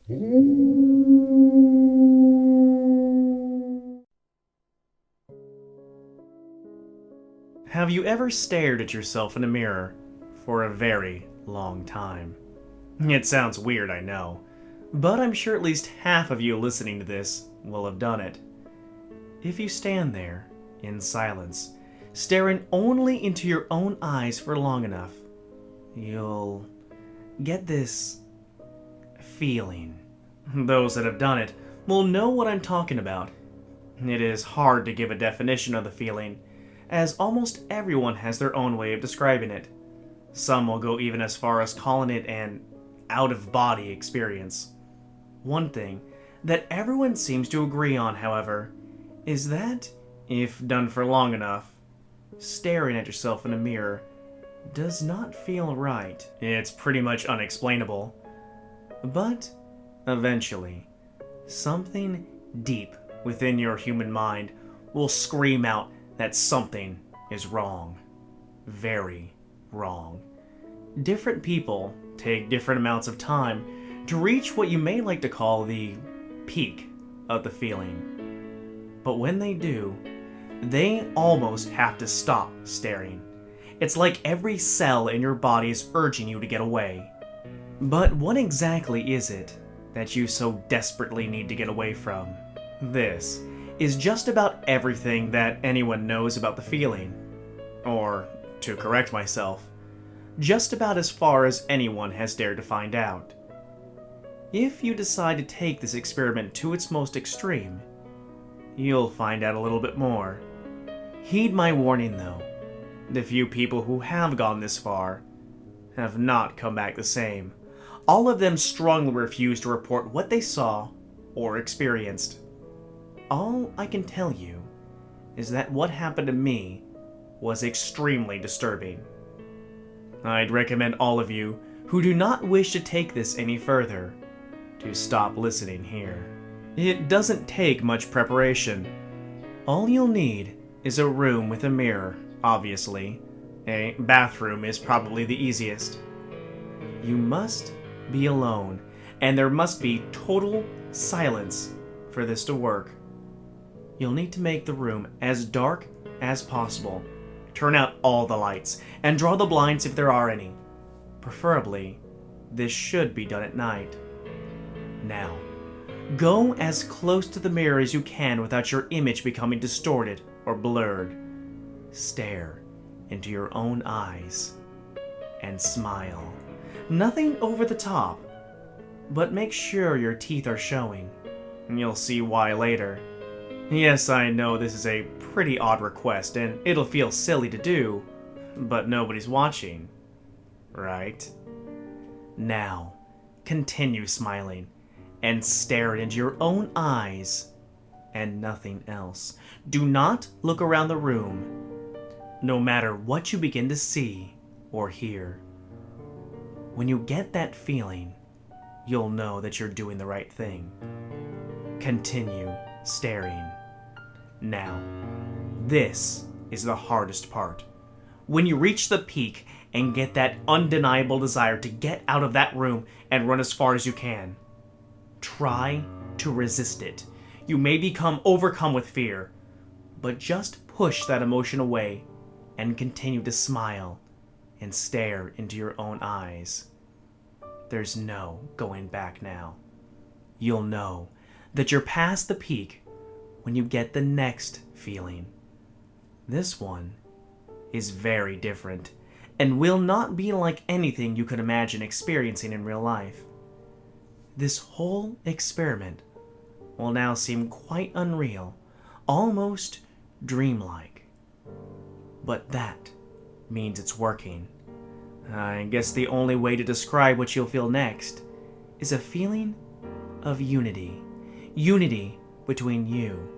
Have you ever stared at yourself in a mirror for a very long time? It sounds weird, I know, but I'm sure at least half of you listening to this will have done it. If you stand there, in silence, staring only into your own eyes for long enough, you'll get this feeling. Those that have done it will know what I'm talking about. It is hard to give a definition of the feeling, as almost everyone has their own way of describing it. Some will go even as far as calling it an out-of-body experience. One thing that everyone seems to agree on, however, is that, if done for long enough, staring at yourself in a mirror does not feel right. It's pretty much unexplainable. But, eventually, something deep within your human mind will scream out that something is wrong. Very wrong. Different people take different amounts of time to reach what you may like to call the peak of the feeling. But when they do, they almost have to stop staring. It's like every cell in your body is urging you to get away. But what exactly is it that you so desperately need to get away from? This is just about everything that anyone knows about the feeling. Or, to correct myself, just about as far as anyone has dared to find out. If you decide to take this experiment to its most extreme, you'll find out a little bit more. Heed my warning though. The few people who have gone this far have not come back the same. All of them strongly refuse to report what they saw or experienced. All I can tell you is that what happened to me was extremely disturbing. I'd recommend all of you who do not wish to take this any further to stop listening here. It doesn't take much preparation. All you'll need is a room with a mirror, obviously. A bathroom is probably the easiest. You must be alone, and there must be total silence for this to work. You'll need to make the room as dark as possible. Turn out all the lights, and draw the blinds if there are any. Preferably, this should be done at night. Now, go as close to the mirror as you can without your image becoming distorted or blurred. Stare into your own eyes and smile. Nothing over the top, but make sure your teeth are showing. You'll see why later. Yes, I know this is a pretty odd request, and it'll feel silly to do, but nobody's watching, right? Now, continue smiling, and stare into your own eyes, and nothing else. Do not look around the room, no matter what you begin to see or hear. When you get that feeling, you'll know that you're doing the right thing. Continue staring. Now, this is the hardest part. When you reach the peak and get that undeniable desire to get out of that room and run as far as you can, try to resist it. You may become overcome with fear, but just push that emotion away and continue to smile and stare into your own eyes. There's no going back now. You'll know that you're past the peak when you get the next feeling. This one is very different and will not be like anything you could imagine experiencing in real life. This whole experiment will now seem quite unreal, almost dreamlike. But that means it's working. I guess the only way to describe what you'll feel next is a feeling of unity. Unity between you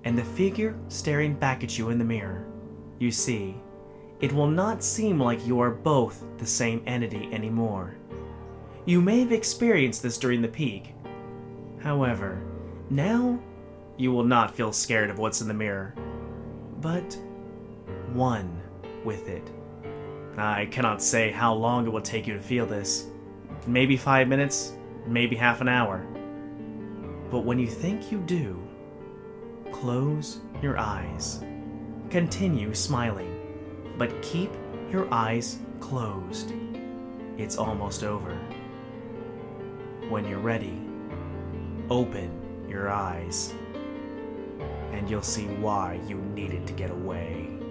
and the figure staring back at you in the mirror. You see, it will not seem like you are both the same entity anymore. You may have experienced this during the peak. However, now you will not feel scared of what's in the mirror, but one with it. I cannot say how long it will take you to feel this. Maybe 5 minutes, maybe half an hour. But when you think you do, close your eyes. Continue smiling, but keep your eyes closed. It's almost over. When you're ready, open your eyes, and you'll see why you needed to get away.